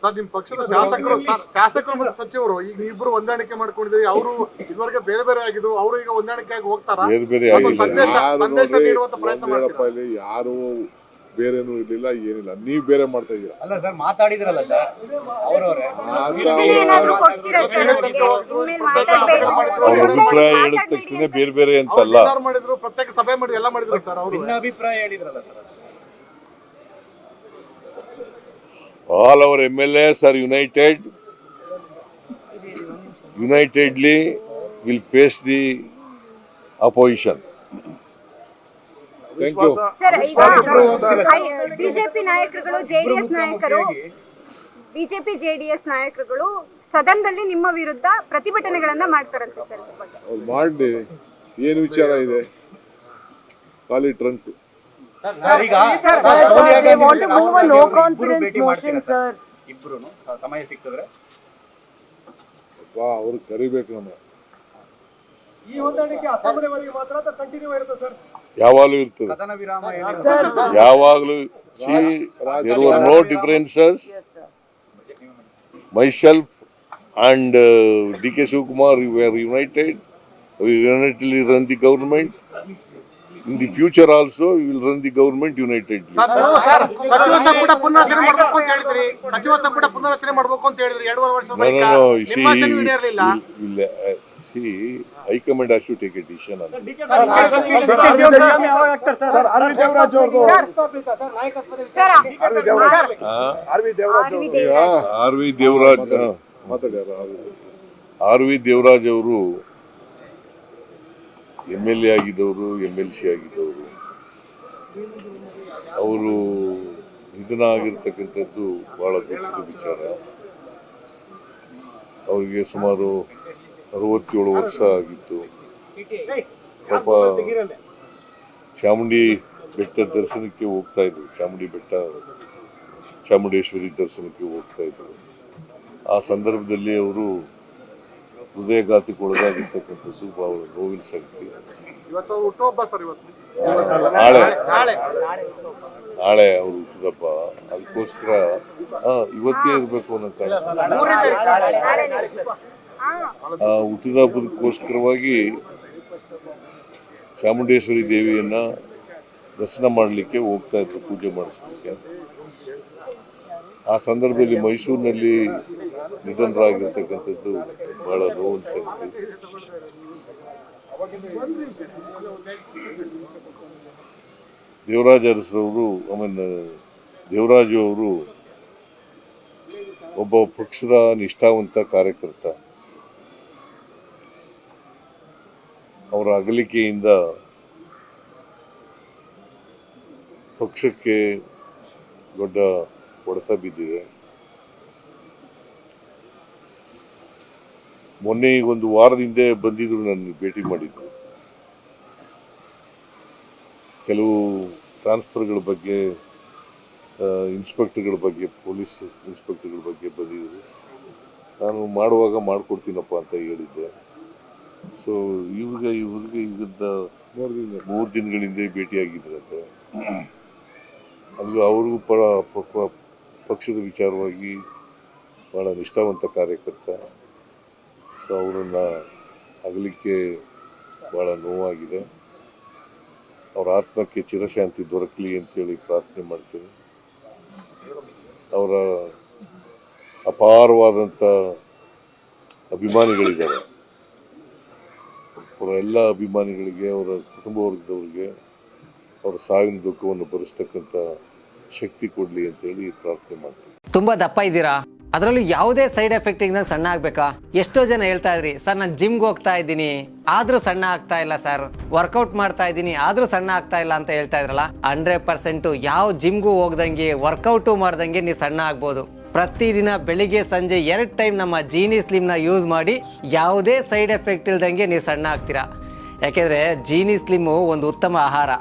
Sir ನಿಮ್ ಪಕ್ಷದ ಶಾಸಕರು ಮತ್ತು ಸಚಿವರು ಈಗ ಇಬ್ರು ಹೊಂದಾಣಿಕೆ ಮಾಡ್ಕೊಂಡಿದ್ರಿ. ಅವರು ಇದುವರೆಗೆ ಬೇರೆ ಬೇರೆ ಆಗಿದ್ರು, ಅವರು ಈಗ ಹೊಂದಾಣಿಕೆ ಆಗಿ ಹೋಗ್ತಾರ. ಸಂದೇಶ ನೀಡುವಂತ ಪ್ರಯತ್ನ ಮಾಡ್ತಾರೆ. ಯಾರು ಬೇರೆನೂ ಇರ್ಲಿಲ್ಲ, ಏನಿಲ್ಲ. ನೀವ್ ಬೇರೆ ಮಾಡ್ತಾ ಇದೀರ. ಅಲ್ಲ ಸರ್, ಮಾತಾಡಿದ್ರಲ್ಲ ಸರ್ ಅವರವರೇ. ಅಭಿಪ್ರಾಯ ಹೇಳಿದ ತಕ್ಷಣ ಬೇರೆ ಬೇರೆ ಅಂತಲ್ಲ ಮಾಡಿದ್ರು, ಪ್ರತ್ಯೇಕ ಸಭೆ ಮಾಡಿ ಎಲ್ಲ ಮಾಡಿದ್ರು ಸರ್. ಅವರು ಅಭಿಪ್ರಾಯ ಹೇಳಿದ್ರಲ್ಲ sir. All our MLAs are unitedly will face the opposition. Thank you. Sir, ಈಗ ಬಿಜೆಪಿ ನಾಯಕರುಗಳು ಜೆಡಿಎಸ್ ನಾಯಕರುಗಳು ಸದನದಲ್ಲಿ ನಿಮ್ಮ ವಿರುದ್ಧ ಪ್ರತಿಭಟನೆಗಳನ್ನ ಮಾಡ್ತಾರಂತೆ ಸರ್. ಮಾಡಿ ಏನು ವಿಚಾರ ಇದೆ? ಖಾಲಿ ಟ್ರಂಕ್. ಇಬ್ರು ಸಮಯ ಸಿಕ್ಕಿದ್ರೆ ಅವ್ರು ಕರಿಬೇಕು. ನಮ್ಮ ಯಾವಾಗಲೂ ಇರ್ತದೆ, ಯಾವಾಗಲೂ. There were no differences. Myself and D.K. Shivakumar, we were united. We unitedly run the government. In the future also, we will run the government unitedly. ಸಚಿವ ಸಂಪುಟ ಪುನರಚನೆ ಮಾಡಬೇಕು ಅಂತ ಹೇಳಿದ್ರಿ. ಸಚಿವ ಸಂಪುಟ ಪುನರಚನೆ ಮಾಡಬೇಕು ಅಂತ ಹೇಳಿದ್ರಿ 2.5 ವರ್ಷದ ಬಳಿಕ. See, High Command has to take a decision on this. R.V. Devaraj ಅವರು MLA ಆಗಿದ್ದವರು, MLC ಆಗಿದ್ದವರು. ಅವರು ನಿಧನ ಆಗಿರ್ತಕ್ಕಂಥದ್ದು ಬಹಳ ದುಃಖದ ವಿಚಾರ. ಅವರಿಗೆ ಸುಮಾರು 67 ವರ್ಷ ಆಗಿತ್ತು. ಪಾಪ ಚಾಮುಂಡಿ ಬೆಟ್ಟ ದರ್ಶನಕ್ಕೆ ಹೋಗ್ತಾ ಇದ್ರು, ಚಾಮುಂಡೇಶ್ವರಿ ದರ್ಶನಕ್ಕೆ ಹೋಗ್ತಾ ಇದ್ರು. ಆ ಸಂದರ್ಭದಲ್ಲಿ ಅವರು ಹೃದಯಘಾತಕ್ಕೆ ಒಳಗಾಗಿರ್ತಕ್ಕಂಥದ್ದು ಬಹಳ ನೋವಿನ ಸಂಗತಿ. ನಾಳೆ ಅವರು ಹುಟ್ಟಿದಪ್ಪ, ಅದಕ್ಕೋಸ್ಕರ ಇವತ್ತೇ ಇರಬೇಕು ಅನ್ನೋ ಹುಟ್ಟಿದ ಹಬ್ಬದಕ್ಕೋಸ್ಕರವಾಗಿ ಚಾಮುಂಡೇಶ್ವರಿ ದೇವಿಯನ್ನ ದರ್ಶನ ಮಾಡಲಿಕ್ಕೆ ಹೋಗ್ತಾ ಇದ್ರು, ಪೂಜೆ ಮಾಡಿಸ್ಲಿಕ್ಕೆ. ಆ ಸಂದರ್ಭದಲ್ಲಿ ಮೈಸೂರಿನಲ್ಲಿ ನಿಧನರಾಗಿರ್ತಕ್ಕಂಥದ್ದು ಬಹಳ ನೋವಿನ ಸಂಗತಿ. ದೇವರಾಜ ಅರಸರವರು, ದೇವರಾಜು ಅವರು ಒಬ್ಬ ಪಕ್ಷದ ನಿಷ್ಠಾವಂತ ಕಾರ್ಯಕರ್ತ. ಅವರ ಅಗಲಿಕೆಯಿಂದ ಪಕ್ಷಕ್ಕೆ ದೊಡ್ಡ ಹೊಡೆತ ಬಿದ್ದಿದೆ. ಮೊನ್ನೆ ಈಗ 1 ವಾರದ ಹಿಂದೆ ಬಂದಿದ್ರು, ನನ್ನ ಭೇಟಿ ಮಾಡಿದ್ರು. ಕೆಲವು ಟ್ರಾನ್ಸ್ಫರ್ಗಳ ಬಗ್ಗೆ, ಇನ್ಸ್ಪೆಕ್ಟರ್ಗಳ ಬಗ್ಗೆ, ಪೊಲೀಸ್ ಇನ್ಸ್ಪೆಕ್ಟರ್ಗಳ ಬಗ್ಗೆ ಬಂದಿದ್ರು. ನಾನು ಮಾಡುವಾಗ ಮಾಡಿಕೊಡ್ತೀನಪ್ಪ ಅಂತ ಹೇಳಿದ್ದೆ. ಸೊ ಇವ್ರಿಗೆ ಈಗಿದ್ದ 3 ದಿನಗಳಿಂದ ಭೇಟಿಯಾಗಿದ್ರಂತೆ. ಅದು ಅವ್ರಿಗೂ ಪಕ್ಷದ ವಿಚಾರವಾಗಿ ಬಹಳ ನಿಷ್ಠಾವಂತ ಕಾರ್ಯಕರ್ತ. ಸೊ ಅವರನ್ನ ಅಗಲಿಕ್ಕೆ ಬಹಳ ನೋವಾಗಿದೆ. ಅವರ ಆತ್ಮಕ್ಕೆ ಚಿರಶಾಂತಿ ದೊರಕಲಿ ಅಂತೇಳಿ ಪ್ರಾರ್ಥನೆ ಮಾಡ್ತೀನಿ. ಅವರ ಅಪಾರವಾದಂಥ ಅಭಿಮಾನಿಗಳಿದ್ದಾರೆ. ಅವರ ಎಲ್ಲ ಅಭಿಮಾನಿಗಳಿಗೆ, ಅವರ ಕುಟುಂಬ ವರ್ಗದವರಿಗೆ ಅವರ ಸಾವಿನ ದುಃಖವನ್ನು ಭರಿಸ್ತಕ್ಕಂಥ ಶಕ್ತಿ ಕೊಡಲಿ ಅಂತೇಳಿ ಪ್ರಾರ್ಥನೆ ಮಾಡ್ತೀನಿ. ತುಂಬಾ ದಪ್ಪ ಇದ್ದೀರಾ, ಅದರಲ್ಲೂ ಯಾವುದೇ ಸೈಡ್ ಎಫೆಕ್ಟ್ ಇಂದ ಸಣ್ಣ ಆಗ್ಬೇಕಾ? ಎಷ್ಟೋ ಜನ ಹೇಳ್ತಾ ಇದ್ರಿ, ಸರ್ ನಾನು ಜಿಮ್ಗೆ ಹೋಗ್ತಾ ಇದ್ದೀನಿ ಆದ್ರೂ ಸಣ್ಣ ಆಗ್ತಾ ಇಲ್ಲ ಸರ್, ವರ್ಕೌಟ್ ಮಾಡ್ತಾ ಇದ್ದೀನಿ ಆದ್ರೂ ಸಣ್ಣ ಆಗ್ತಾ ಇಲ್ಲ ಅಂತ ಹೇಳ್ತಾ ಇದ್ರಲ್ಲ. 100% ಯಾವ ಜಿಮ್ಗೂ ಹೋಗ್ದಂಗೆ, ವರ್ಕೌಟು ಮಾಡ್ದಂಗೆ ನೀವು ಸಣ್ಣ ಆಗ್ಬೋದು. ಪ್ರತಿದಿನ ಬೆಳಿಗ್ಗೆ ಸಂಜೆ 2 ಟೈಮ್ ನಮ್ಮ ಜೀನಿ ಸ್ಲಿಮ್ನ ಯೂಸ್ ಮಾಡಿ ಯಾವುದೇ ಸೈಡ್ ಎಫೆಕ್ಟ್ ಇಲ್ದಂಗೆ ನೀವು ಸಣ್ಣ ಆಗ್ತೀರಾ. ಯಾಕೆಂದ್ರೆ ಜೀನಿ ಸ್ಲಿಮ್ಮು ಒಂದು ಉತ್ತಮ ಆಹಾರ.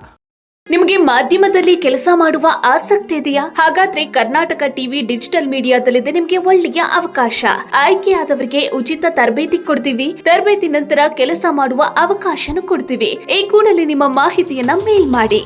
ನಿಮಗೆ ಮಾಧ್ಯಮದಲ್ಲಿ ಕೆಲಸ ಮಾಡುವ ಆಸಕ್ತಿ ಇದೆಯಾ? ಹಾಗಾದ್ರೆ ಕರ್ನಾಟಕ ಟಿವಿ ಡಿಜಿಟಲ್ ಮೀಡಿಯಾದಲ್ಲಿದೆ ನಿಮಗೆ ಒಳ್ಳೆಯ ಅವಕಾಶ. ಆಯ್ಕೆಯಾದವರಿಗೆ ಉಚಿತ ತರಬೇತಿ ಕೊಡ್ತೀವಿ. ತರಬೇತಿ ನಂತರ ಕೆಲಸ ಮಾಡುವ ಅವಕಾಶನೂ ಕೊಡ್ತೀವಿ. ಈ ಕೂಡಲೇ ನಿಮ್ಮ ಮಾಹಿತಿಯನ್ನ ಮೇಲ್ ಮಾಡಿ.